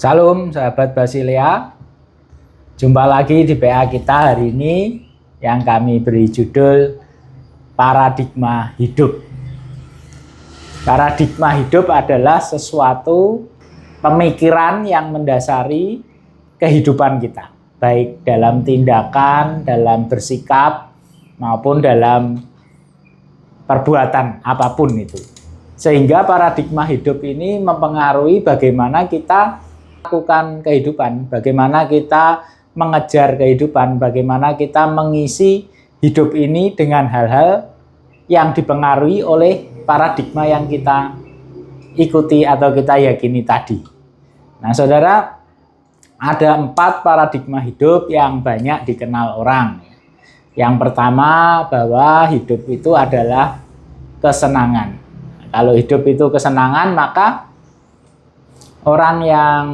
Salam sahabat Basilea, jumpa lagi di PA kita hari ini yang kami beri judul Paradigma Hidup. Paradigma hidup adalah sesuatu pemikiran yang mendasari kehidupan kita, baik dalam tindakan, dalam bersikap, maupun dalam perbuatan apapun itu. Sehingga paradigma hidup ini mempengaruhi bagaimana kita melakukan kehidupan, bagaimana kita mengejar kehidupan, bagaimana kita mengisi hidup ini dengan hal-hal yang dipengaruhi oleh paradigma yang kita ikuti atau kita yakini tadi. Nah, saudara, ada 4 paradigma hidup yang banyak dikenal orang. Yang pertama, bahwa hidup itu adalah kesenangan. Kalau hidup itu kesenangan, maka orang yang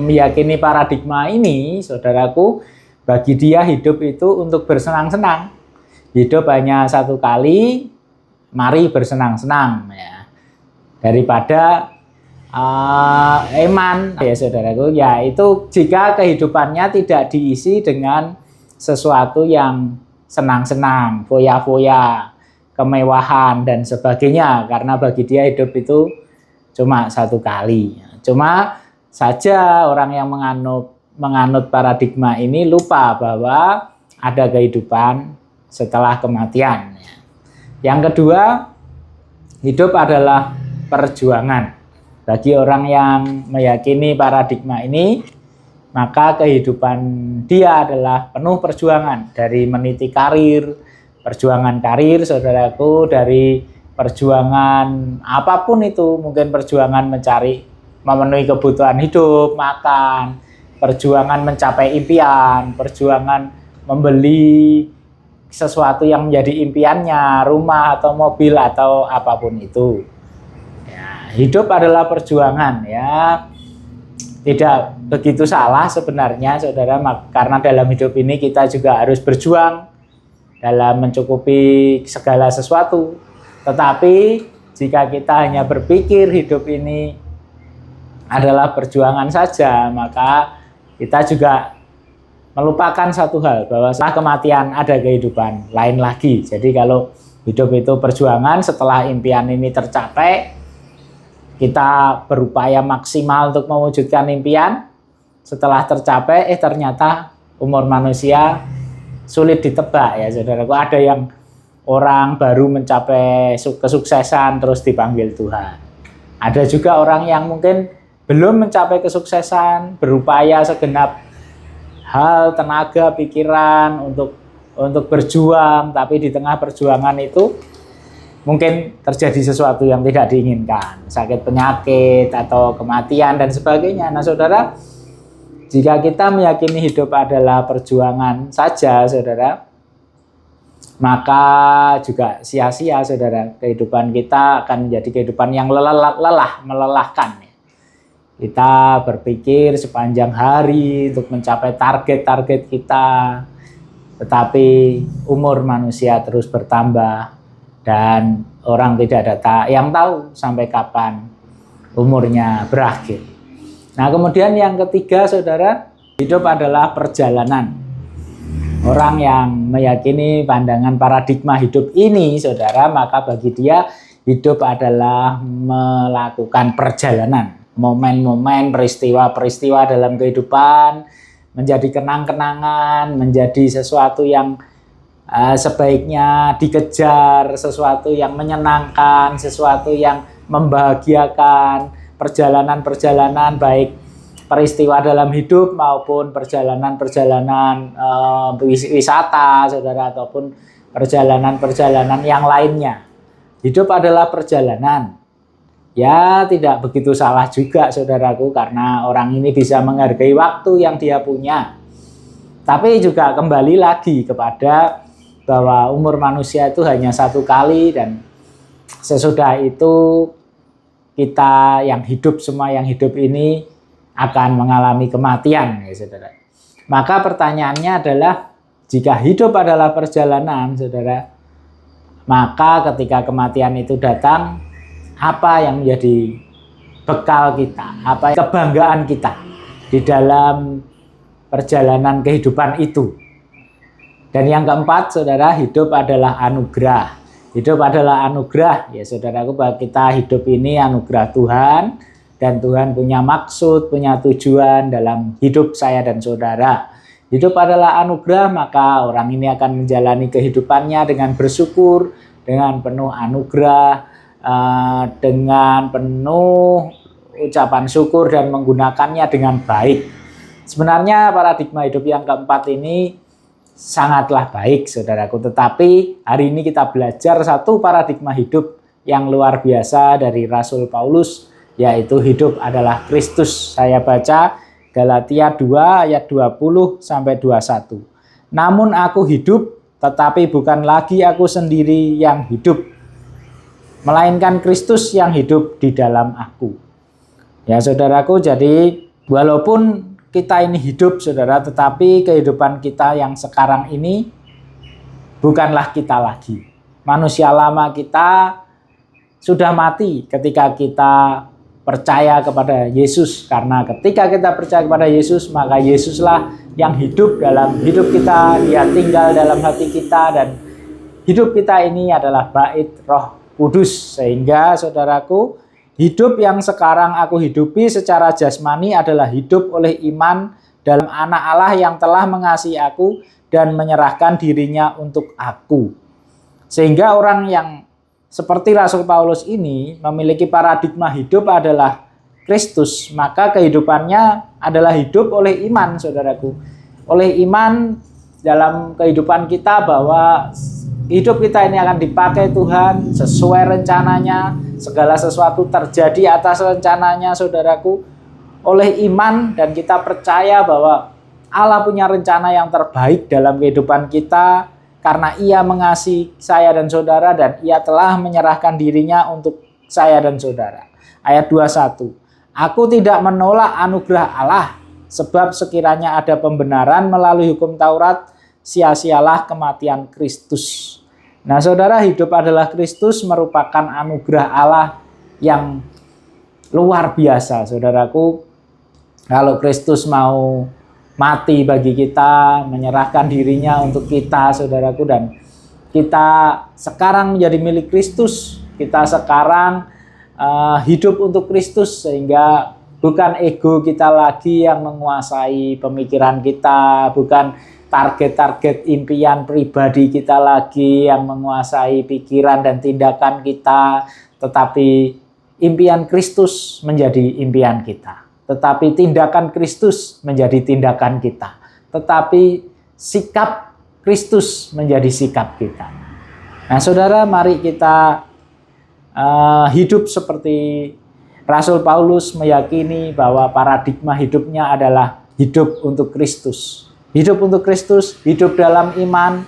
meyakini paradigma ini, saudaraku, bagi dia hidup itu untuk bersenang-senang. Hidup hanya satu kali, mari bersenang-senang ya. Daripada eman ya saudaraku, ya itu jika kehidupannya tidak diisi dengan sesuatu yang senang-senang, foya-foya, kemewahan dan sebagainya, karena bagi dia hidup itu cuma satu kali. Cuma saja orang yang menganut paradigma ini lupa bahwa ada kehidupan setelah kematian. Yang kedua, hidup adalah perjuangan. Bagi orang yang meyakini paradigma ini, maka kehidupan dia adalah penuh perjuangan. Dari meniti karir, perjuangan karir saudaraku, dari perjuangan apapun itu, mungkin perjuangan memenuhi kebutuhan hidup, makan, perjuangan mencapai impian, perjuangan membeli sesuatu yang menjadi impiannya, rumah atau mobil atau apapun itu. Ya, hidup adalah perjuangan ya. Tidak begitu salah sebenarnya saudara, karena dalam hidup ini kita juga harus berjuang dalam mencukupi segala sesuatu. Tetapi jika kita hanya berpikir hidup ini adalah perjuangan saja, maka kita juga melupakan satu hal, bahwa setelah kematian ada kehidupan lain lagi. Jadi kalau hidup itu perjuangan, setelah impian ini tercapai, kita berupaya maksimal untuk mewujudkan impian. Setelah tercapai, ternyata umur manusia sulit ditebak ya saudaraku. Ada yang orang baru mencapai kesuksesan terus dipanggil Tuhan. Ada juga orang yang mungkin belum mencapai kesuksesan, berupaya segenap hal, tenaga, pikiran untuk berjuang, tapi di tengah perjuangan itu mungkin terjadi sesuatu yang tidak diinginkan, sakit penyakit atau kematian dan sebagainya. Nah, saudara, jika kita meyakini hidup adalah perjuangan saja, saudara, maka juga sia-sia saudara. Kehidupan kita akan menjadi kehidupan yang melelahkan. Kita berpikir sepanjang hari untuk mencapai target-target kita, tetapi umur manusia terus bertambah dan orang tidak ada yang tahu sampai kapan umurnya berakhir. Nah, kemudian yang ketiga saudara, hidup adalah perjalanan. Orang yang meyakini pandangan paradigma hidup ini, saudara, maka bagi dia hidup adalah melakukan perjalanan. Momen-momen, peristiwa-peristiwa dalam kehidupan menjadi kenang-kenangan, menjadi sesuatu yang sebaiknya dikejar, sesuatu yang menyenangkan, sesuatu yang membahagiakan, perjalanan-perjalanan baik peristiwa dalam hidup maupun perjalanan-perjalanan wisata, saudara, ataupun perjalanan-perjalanan yang lainnya. Hidup adalah perjalanan. Ya, tidak begitu salah juga, saudaraku, karena orang ini bisa menghargai waktu yang dia punya. Tapi juga kembali lagi kepada bahwa umur manusia itu hanya satu kali, dan sesudah itu kita yang hidup, semua yang hidup ini akan mengalami kematian ya saudara. Maka pertanyaannya adalah, jika hidup adalah perjalanan saudara, maka ketika kematian itu datang, apa yang menjadi bekal kita, kebanggaan kita di dalam perjalanan kehidupan itu. Dan yang keempat, saudara, hidup adalah anugerah. Hidup adalah anugerah, ya saudaraku, bahwa kita hidup ini anugerah Tuhan, dan Tuhan punya maksud, punya tujuan dalam hidup saya dan saudara. Hidup adalah anugerah, maka orang ini akan menjalani kehidupannya dengan bersyukur, dengan penuh anugerah, dengan penuh ucapan syukur dan menggunakannya dengan baik. Sebenarnya paradigma hidup yang keempat ini sangatlah baik, saudaraku. Tetapi hari ini kita belajar satu paradigma hidup yang luar biasa dari Rasul Paulus, yaitu hidup adalah Kristus. Saya baca Galatia 2 ayat 20 sampai 21. Namun aku hidup, tetapi bukan lagi aku sendiri yang hidup, melainkan Kristus yang hidup di dalam aku. Ya saudaraku, jadi walaupun kita ini hidup, saudara, tetapi kehidupan kita yang sekarang ini bukanlah kita lagi. Manusia lama kita sudah mati ketika kita percaya kepada Yesus. Karena ketika kita percaya kepada Yesus, maka Yesuslah yang hidup dalam hidup kita. Dia tinggal dalam hati kita, dan hidup kita ini adalah bait Roh Kudus. Sehingga saudaraku, hidup yang sekarang aku hidupi secara jasmani adalah hidup oleh iman dalam Anak Allah yang telah mengasihi aku dan menyerahkan dirinya untuk aku. Sehingga orang yang seperti Rasul Paulus ini memiliki paradigma hidup adalah Kristus, maka kehidupannya adalah hidup oleh iman, saudaraku. Oleh iman dalam kehidupan kita bahwa hidup kita ini akan dipakai Tuhan sesuai rencananya. Segala sesuatu terjadi atas rencananya, saudaraku, oleh iman, dan kita percaya bahwa Allah punya rencana yang terbaik dalam kehidupan kita karena Ia mengasihi saya dan saudara, dan Ia telah menyerahkan dirinya untuk saya dan saudara. Ayat 21. Aku tidak menolak anugerah Allah, sebab sekiranya ada pembenaran melalui hukum Taurat, sia-sialah kematian Kristus. Nah saudara, hidup adalah Kristus merupakan anugerah Allah yang luar biasa, saudaraku. Kalau Kristus mau mati bagi kita, menyerahkan dirinya untuk kita, saudaraku, dan kita sekarang menjadi milik Kristus. Kita sekarang hidup untuk Kristus, sehingga bukan ego kita lagi yang menguasai pemikiran kita, bukan target-target impian pribadi kita lagi yang menguasai pikiran dan tindakan kita, tetapi impian Kristus menjadi impian kita, tetapi tindakan Kristus menjadi tindakan kita, tetapi sikap Kristus menjadi sikap kita. Nah saudara, mari kita hidup seperti Rasul Paulus meyakini bahwa paradigma hidupnya adalah hidup untuk Kristus. Hidup untuk Kristus, hidup dalam iman,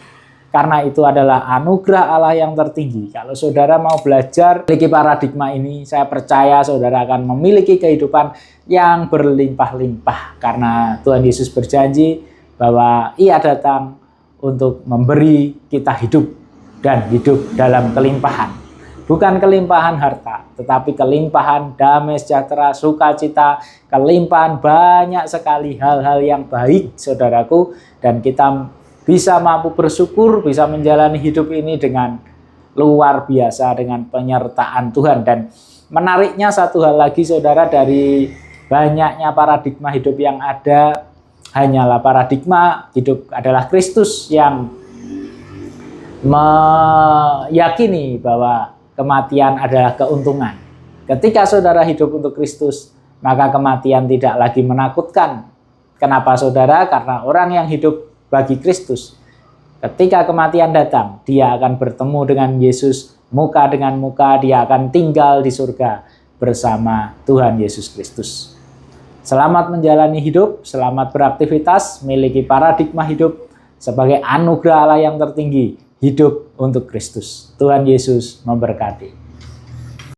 karena itu adalah anugerah Allah yang tertinggi. Kalau saudara mau belajar memiliki paradigma ini, saya percaya saudara akan memiliki kehidupan yang berlimpah-limpah. Karena Tuhan Yesus berjanji bahwa Ia datang untuk memberi kita hidup, dan hidup dalam kelimpahan. Bukan kelimpahan harta, tetapi kelimpahan damai sejahtera, sukacita, kelimpahan banyak sekali hal-hal yang baik, saudaraku. Dan kita bisa mampu bersyukur, bisa menjalani hidup ini dengan luar biasa dengan penyertaan Tuhan. Dan menariknya satu hal lagi, saudara, dari banyaknya paradigma hidup yang ada, hanyalah paradigma hidup adalah Kristus yang meyakini bahwa kematian adalah keuntungan. Ketika saudara hidup untuk Kristus, maka kematian tidak lagi menakutkan. Kenapa saudara? Karena orang yang hidup bagi Kristus, ketika kematian datang, dia akan bertemu dengan Yesus muka dengan muka, dia akan tinggal di surga bersama Tuhan Yesus Kristus. Selamat menjalani hidup, selamat beraktivitas, miliki paradigma hidup sebagai anugerah Allah yang tertinggi, hidup untuk Kristus. Tuhan Yesus memberkati.